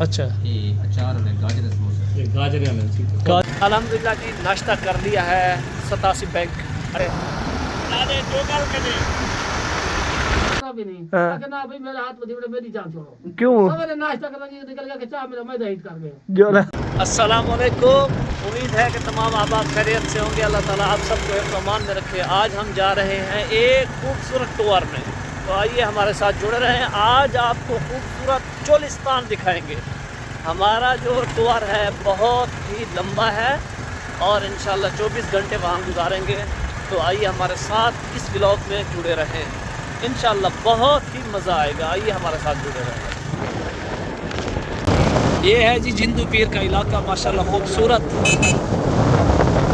अच्छा अचार और गाजर समोसा गाजर अल्हम्दुलिल्लाह जी नाश्ता कर लिया है 87 बैंक। अरे भी नहीं हाँ। अगर ना भाई मेरे हाथ में दिवड़े मेरी जान छोड़ो क्यों? सवेरे नाश्ता करना जी निकल गया कि चाह मेरा मैदा हिट कर गया। अस्सलाम वालेकुम, उम्मीद है कि तमाम आबाद खैरियत से होंगे। अल्लाह ताला आप सबको एक अमान में रखे। आज हम जा रहे हैं एक खूबसूरत टूर में, तो आइए हमारे साथ जुड़े रहें। आज आपको खूबसूरत चोलिस्तान दिखाएंगे। हमारा जो टूर है बहुत ही लंबा है और इंशाल्लाह 24 घंटे वहाँ गुजारेंगे। तो आइए हमारे साथ इस व्लॉग में जुड़े रहें, इंशाल्लाह बहुत ही मज़ा आएगा। आइए हमारे साथ जुड़े रहें। ये है जी जिंदू पीर का इलाका, माशाल्लाह खूबसूरत।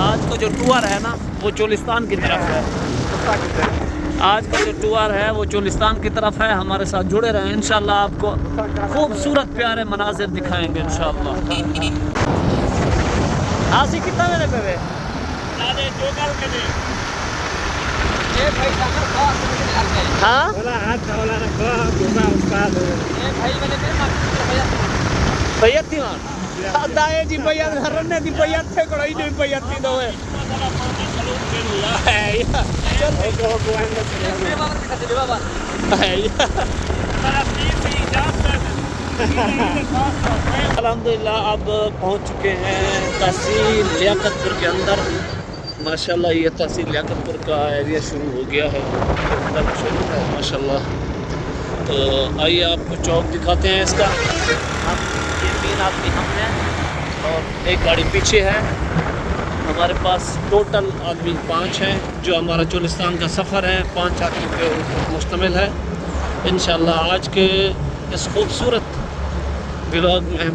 आज का जो टूर है ना वो चोलिस्तान की तरफ है। आज का जो टूर है वो चोलिस्तान की तरफ है। हमारे साथ जुड़े रहें, इंशाल्लाह आपको खूबसूरत प्यारे मनाजिर दिखाएंगे इंशाल्लाह। आसी कितना मेरे पे हाँ भैया थी वहाँ दाए जी भैया रन्ने दी भैया थे कोई नहीं भैया थी दो है अल्हम्दुलिल्लाह अब पहुँच चुके हैं तहसील लियाकतपुर के अंदर। माशाल्लाह ये तहसील लियाकतपुर का एरिया शुरू हो गया है, शुरू है माशाल्लाह। तो आइए आपको चौक दिखाते हैं इसका। हम ये 3 आदमी हम हैं और एक गाड़ी पीछे है। हमारे पास टोटल आदमी 5 हैं। जो हमारा चोलिस्तान का सफ़र है 5 आदमी के ऊपर मुश्तमिल है। इंशाल्लाह आज के इस खूबसूरत व्लॉग में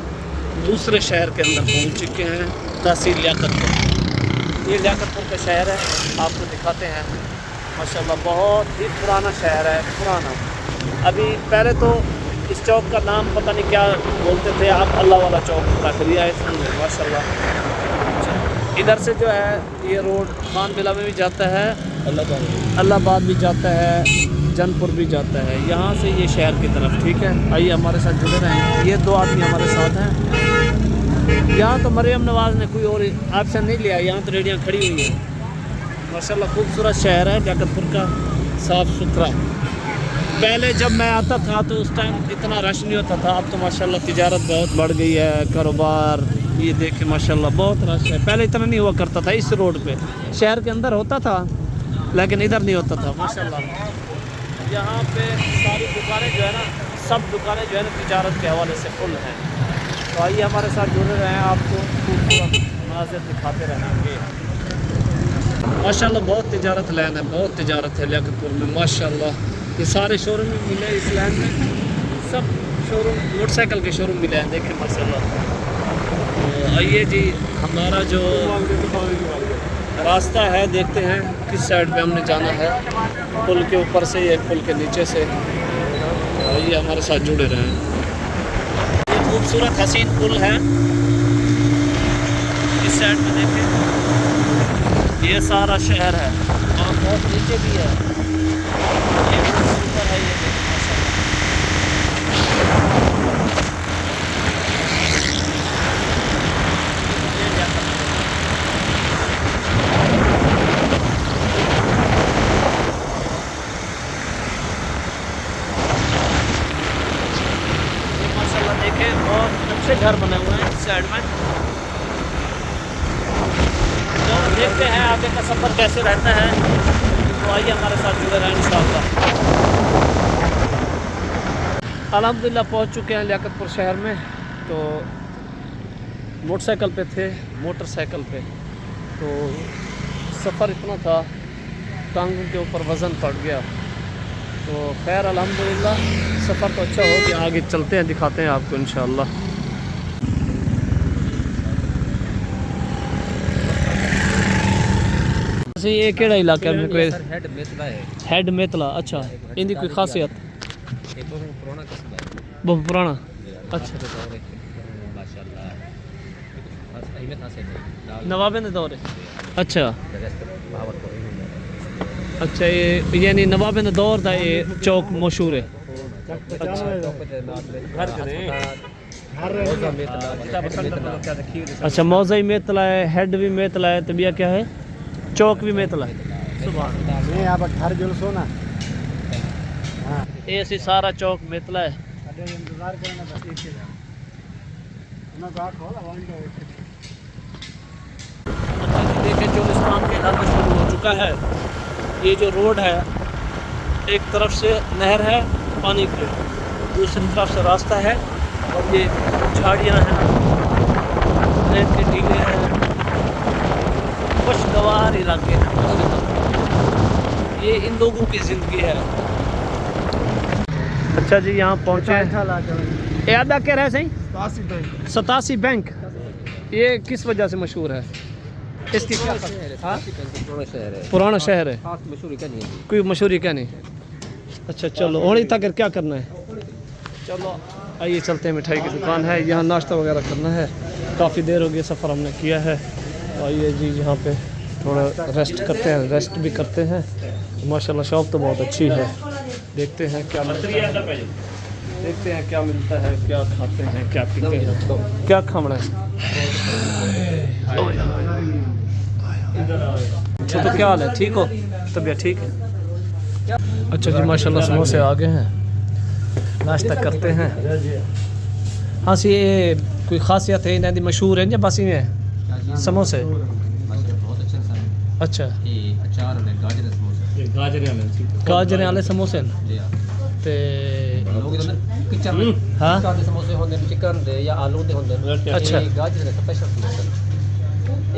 दूसरे शहर के अंदर पहुंच चुके हैं, तहसील लियाकतपुर। ये लियाकतपुर का शहर है, आपको दिखाते हैं। माशाल्लाह बहुत ही पुराना शहर है, पुराना। अभी पहले तो इस चौक का नाम पता नहीं क्या बोलते थे, आप अल्लाह वाला चौक रख दिया है इसमें माशाल्लाह। इधर से जो है ये रोड खान बिला में भी जाता है, अल्लाहबाद भी जाता है, जनपुर भी जाता है, यहाँ से ये शहर की तरफ। ठीक है, आइए हमारे साथ जुड़े रहें। ये 2 आदमी हमारे साथ हैं। यहाँ तो मरियम नवाज़ ने कोई और ऑप्शन नहीं लिया, यहाँ तो रेडियाँ खड़ी हुई हैं। माशाल्लाह खूबसूरत शहर है लियाकतपुर का, साफ़ सुथरा। पहले जब मैं आता था तो उस टाइम इतना रश नहीं होता था। अब तो माशाल्लाह तिजारत बहुत बढ़ गई है, कारोबार ये देखे माशाल्लाह बहुत रश है। पहले इतना नहीं हुआ करता था इस रोड पे, शहर के अंदर होता था लेकिन इधर नहीं होता था माशाल्लाह। यहाँ पे सारी दुकानें जो है ना, सब दुकानें जो है ना तिजारत के हवाले से फुल हैं। तो आइए हमारे साथ जुड़े रहें, आपको खूबसूरत मनाज़िर दिखाते रहेंगे। माशाल्लाह बहुत तिजारत लैन है, बहुत तिजारत है लियाकतपुर में माशाल्लाह। ये सारे शोरूम भी मिले इस लैन में, सब शोरूम मोटरसाइकिल के शोरूम मिले हैं, देखें माशाल्लाह। तो आइए जी हमारा जो रास्ता है देखते हैं किस साइड पे हमने जाना है। पुल के ऊपर से या पुल के नीचे से। आइए हमारे साथ जुड़े रहें। ये खूबसूरत हसीन पुल है, इस साइड में देखें ये सारा शहर है और बहुत नीचे भी है, ये ऊपर है, ये देखें माशाल्लाह। देखें बहुत अच्छे घर बने हुए हैं इस साइड में। तो देखते हैं आगे का सफ़र कैसे रहता है। तो आइए हमारे साथ जुड़े रहें इंशाअल्लाह। अल्हम्दुलिल्लाह पहुंच चुके हैं लियाकतपुर शहर में। तो मोटरसाइकिल पे थे, मोटरसाइकिल पे तो सफ़र इतना था, टांगों के ऊपर वज़न पड़ गया। तो खैर अल्हम्दुलिल्लाह सफ़र तो अच्छा हो गया। आगे चलते हैं, दिखाते हैं आपको इंशाअल्लाह। ये केड़ा इलाका में कोई हेड मेतला? अच्छा, इनकी कोई खासियत? बहुत पुराना। अच्छा, नवाबे ने दौर है। अच्छा अच्छा, ये यानी नवाबे ने दौर का ये चौक मशहूर है। अच्छा अच्छा मौजा ही मेतला है, हेड भी मेतला है, तो बिया क्या है चौक भी मेतला है। नहीं आप घर जुलसो ना। ये सी सारा चौक मेतला है। इंतजार करना बस एक देखिए चोलिस्तान के इलाका शुरू हो चुका है। ये जो रोड है एक तरफ से नहर है पानी की, दूसरी तरफ से रास्ता है और ये झाड़ियाँ हैं, रेत के टीले हैं, खुशगवार इलाके हैं। ये इन लोगों की ज़िंदगी है। अच्छा जी यहाँ पहुँचे। ये अदा कह रहे सही 87 बैंक, ये किस वजह से मशहूर है? इसकी क्या पुराना शहर है, कोई मशहूरी क्या नहीं। अच्छा चलो और इतना कर क्या करना है, चलो आइए चलते हैं। मिठाई की दुकान है, यहाँ नाश्ता वगैरह करना है। काफ़ी देर हो गई सफ़र हमने किया है। आइए जी यहाँ पे थोड़ा रेस्ट करते हैं, रेस्ट भी करते हैं। माशाल्लाह शॉप तो बहुत अच्छी है। देखते हैं क्या मिलता है, देखते हैं क्या मिलता है, क्या खाते हैं, क्या पीते हैं, क्या खाना है। अच्छा तो क्या हाल है, ठीक हो? तबीयत ठीक है? अच्छा जी माशाल्लाह समोसे आ गए हैं, नाश्ता करते हैं। हाँ सी ये कोई खासियत है इन्हें मशहूर है या बस ही है समोसे? बहुत अच्छे सर। अच्छा ये अचार वाले गाजर समोसे, गाजरें वाले समोसे जी हाँ। ते लोग इधर किचन हाँ ਦੇ ਸਮੋਸੇ ਹੁੰਦੇ ਨੇ ਚਿਕਨ ਦੇ ਜਾਂ ਆਲੂ ਦੇ ਹੁੰਦੇ ਨੇ। अच्छा ਇਹ ਗਾਜਰ ਦੇ ਸਪੈਸ਼ਲ ਸਮੋਸੇ ਨੇ।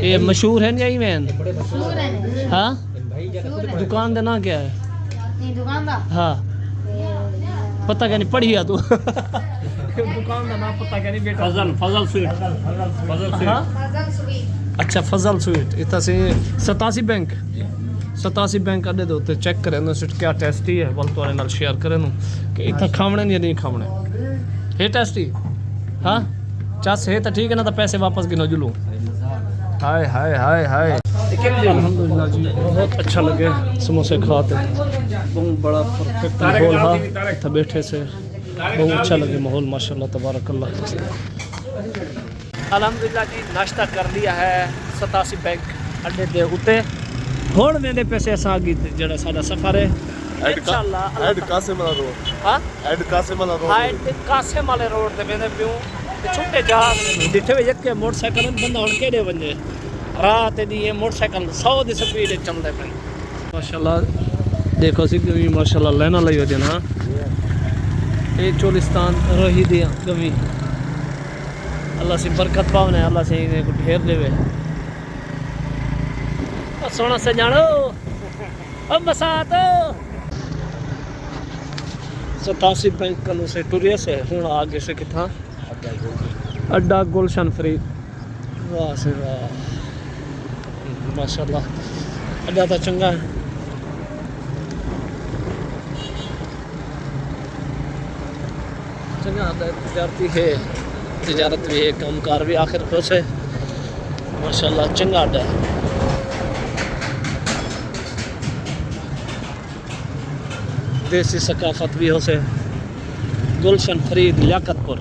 ये मशहूर है या इवें? ਬੜੇ ਮਸ਼ਹੂਰ ਨੇ हाँ ਭਾਈ ਜਗह दुकान का ना क्या है? नहीं दुकान का हाँ पता क्या नहीं पढ़ी है तू दुकान का नाम पता क्या नहीं बेटा। फजल स्वीट हाँ फजल स्वीट। अच्छा फजल स्वीट इतना से 87 बैंक 87 बैंक अड्डे दे उत्ते चेक करें ना क्या टेस्टी है बल तुहाडे नाल शेयर करें नू कि इतना खावणे या नहीं खावणे। ये टेस्टी हाँ चस है तो ठीक है ना, तो पैसे वापस गिनो जुलूं। हाय हाय हाय हाय अल्हम्दुलिल्लाह जी बहुत अच्छा लगे समोसे खाते, बहुत बड़ा परफेक्ट माहौल था, था बैठे से बहुत अच्छा लगे माहौल माशाल्लाह तबारकल्लाह। अल्हम्दुलिल्लाह जी नाश्ता कर लिया है 87 बैंक अड्डे दे उत्ते। हुण मेरे पैसे असां अगी जेड़ा साडा सफर है इंशाल्लाह हेड कासिम वाला रोड। हां हेड कासिम वाला रोड। हां कासिम वाले रोड ते वेंदे पियो ते छुट्टे जहाज डिठे वे यके मोटरसाइकिल बंदा हुण केड़े वने रात दी ये मोटरसाइकिल 100 दी स्पीड चलदे पे माशाल्लाह। देखो सी गवी माशाल्लाह लेना लई हो देना ये चोलिस्तान रही दी गवी अल्लाह से बरकत पावने, अल्लाह से इन्हें को ढेर देवे। सोना से जानो अब मसात 87 बैंक कनु से टुरिया से हूँ आगे से कितना अड्डा गुलशन फरीद। वाह से वाह माशाल्लाह अड्डा तो चंगा है। चंगा तजारती है, तजारत भी है, कामकार भी आखिर खुश है माशाल्लाह चंगा अड्डा है। देसी सकाफत भी हो से गुलशन फरीद लियाकतपुर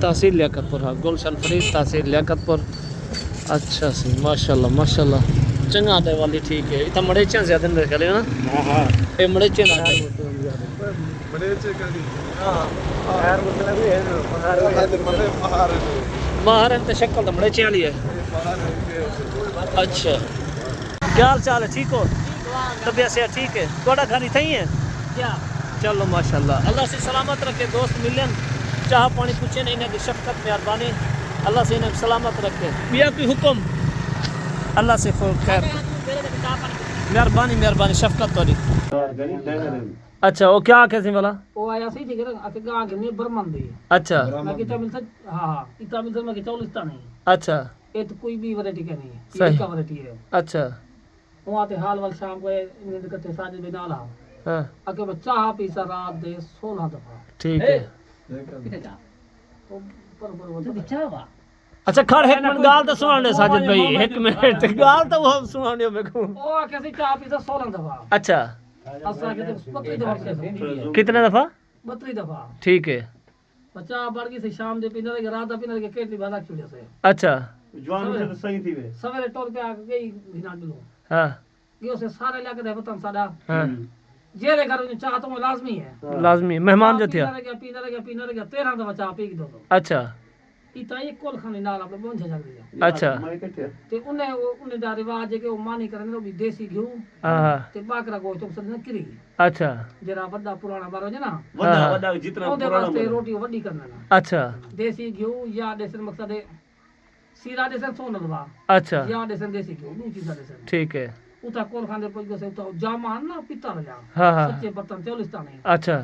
तहसील लियाकतपुर। हाँ गुलशन फरीद तहसील लियाकतपुर। अच्छा सी माशाल्लाह माशाल्लाह चंगा आते वाली ठीक है। इतना मड़ेचा ज्यादा नहीं रखे ना। हाँ हाँ ये मड़ेचे ना मड़ेचे करी हाँ यार मतलब भी है पहाड़ बाहर है तो शक्ल तो मड़ेचे वाली है। अच्छा क्या हाल चाल है, ठीक हो? तबीयत से ठीक है? थोड़ा घर इतना ही है क्या? चलो माशाल्लाह अल्लाह से सलामत रखे, दोस्त मिलन चाह पानी पूछे नहीं इन्हें शफकत मेहरबानी अल्लाह से इन्हें सलामत रखे। बिया कोई हुक्म अल्लाह से खैर मेहरबानी मेहरबानी शफकत थोड़ी। अच्छा वो क्या कैसे वाला वो आया सही ठीक है आके का आगे नहीं बर्मन दी। अच्छा मैं किता मिलता हां इतना मिलता मैं किता उलिस्ता नहीं। अच्छा ये तो कोई भी वैरायटी का नहीं है, सही। ये का वैरायटी है। अच्छा वहाँ ते हाल वाल शाम को नींद करते साजे बिना ला हाँ आके बच्चा हा पीसा रात दे 16 दफा ठीक है। वो पर तो बिचावा अच्छा खड़ एक मिनट गाल तो सुनाने साजिद भाई एक मिनट गाल तो वो सुनाने मेरे को। ओ आके से चाह पीसा 16 दफा। अच्छा असा के तो 25 दफा पीसा। कितने दफा 32 दफा ठीक है बच्चा बढ़ गई से शाम दे पीने लगे रात पीने लगे केटली भादा छुड़े से अच्छा जवान से तो सही थी वे सवेरे टोर पे आ गई बिना दिलो हाँ गयो से सारे लेके दे बतन सादा हाँ जेरे घर में चाह तो लाजमी है लाजमी मेहमान जो थे पीने लगे 13 दफा चाह पी दो अच्छा इता एक कोल खाने नाल अपने बोंझे जग दिया अच्छा ते उन्हें दा रिवाज है कि वो मानी करने वो भी देसी घी हाँ ते बाकरा गोश्त तो सद किरी अच्छा जरा बड़ा पुराना बारो जे ना वड्डा वड्डा जितना ओदे पुराना वास्ते बनो। रोटी वड्डी करना ना अच्छा देसी घी या देसन मकसद है सीरा देसन सोन दवा अच्छा या देसन देसी घी दू चीज देसन ठीक है उता कोल खाने पज से उता जामान ना पित्तल जा हाँ हाँ सच्चे बर्तन चोलिस्तानी अच्छा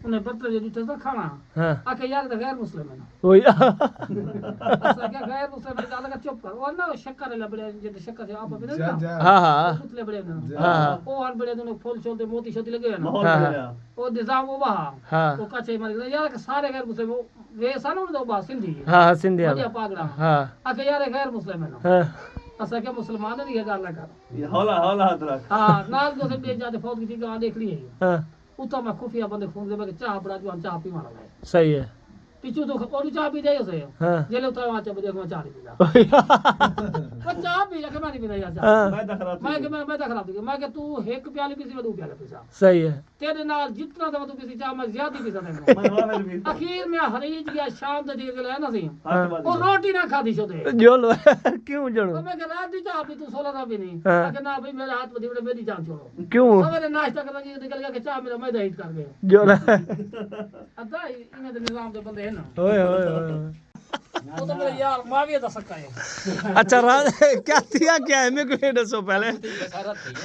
उन्हें बर्तन जो दूसरे से खाना हाँ आके यार तो गैर मुस्लिम है ना वही ऐसा क्या गैर मुस्लिम है दादा का चुप कर और ना शक्कर ले बड़े जे शक्कर से आप बने ना हाँ हाँ पुतले बड़े ना हाँ ओ हन बड़े दोनों फूल छोलते मोती छोती लगे ना माहौल हाँ। बदला। ओ निजाम वो बहा हाँ वो कचे मार यार के सारे गैर मुस्लिम वो वे सानो दो बा सिंधी हाँ हाँ सिंधिया बढ़िया पागड़ा हाँ आके यार गैर मुस्लिम है ना हाँ ऐसा क्या मुसलमान है ये गाल कर ये हौला हौला हाथ रख हां नाल को से बेच जाते फौज की चीज देख ली है हाँ उता मैं खुफिया बंदे फोन दे के चाह बड़ा जो चाह पी मारा है सही है पिछू तो और चाह पी जाए से हाँ जेले उतर वहां चाह बजे चाह नहीं पीला वो चाह पी के मैं नहीं पीना यार चाह हाँ मैं तो खराब मैं तो खराब थी मैं कि तू एक प्याली पीसी मैं दो प्याले पीसा सही है तेरे नाल जितना दवा तू पीसी चाह मैं ज्यादा ही पीसा तेरे मैं वाला भी आखिर में हरीज गया शाम तक दे ले ना सी हाथ बाद और रोटी ना खादी छोदे जो लो क्यों तो जड़ो मैं कह रात दी चाह पी तू 16 ना भी नहीं हाँ। आके ना भाई मेरे हाथ में दे मेरी जान छोड़ो क्यों सवेरे नाश्ता करना जी निकल गया कि चाह मेरा मैं दहीत कर गया जो लो अदा इन्हें तो निजाम दे बंदे है ना ओए ओए ओए वो तो मेरे यार माविया दा सक्का है अच्छा राज क्या थिया क्या है मेरे को ये दसो पहले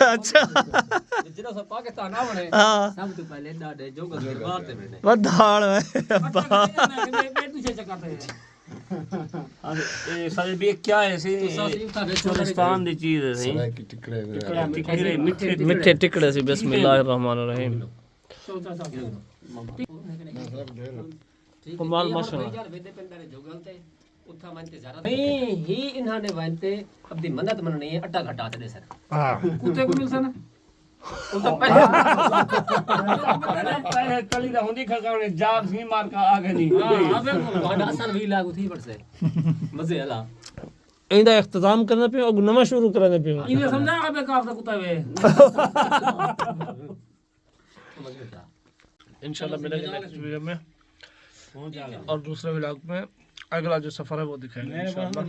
अच्छा जितना सब पाकिस्तान आ बने हाँ सब तो पहले डाडे जो गल दरबार ते बैठे बधाड़ है मैं तुझे चकाते ये सारे भी क्या है सी चोलिस्तान दी चीज है सी टिकड़े मीठे मीठे टिकड़े सी बिस्मिल्लाहिर रहमानिर रहीम कमाल माशाल्लाह यार वेदे पिंडारे जोगल ते उठा मानते जरा नहीं ही इन्हाने वानते अपनी मन्नत मननी है अट्टा घटा दे सर हां कुत्ते को मिल सना वो तो पहले पहले कली दा होंदी खकाने जाग सी मार का आगे नहीं हां बिल्कुल वाडा असल भी लागू थी पर से मजे आला इंदा इख्तिताम करना पे और नवा शुरू करना पे इन्हें समझा अबे का कुत्ता वे इंशाल्लाह मिलेंगे नेक्स्ट वीडियो में और दूसरे व्लॉग में अगला जो सफर है वो दिखाएंगे इंशाल्लाह।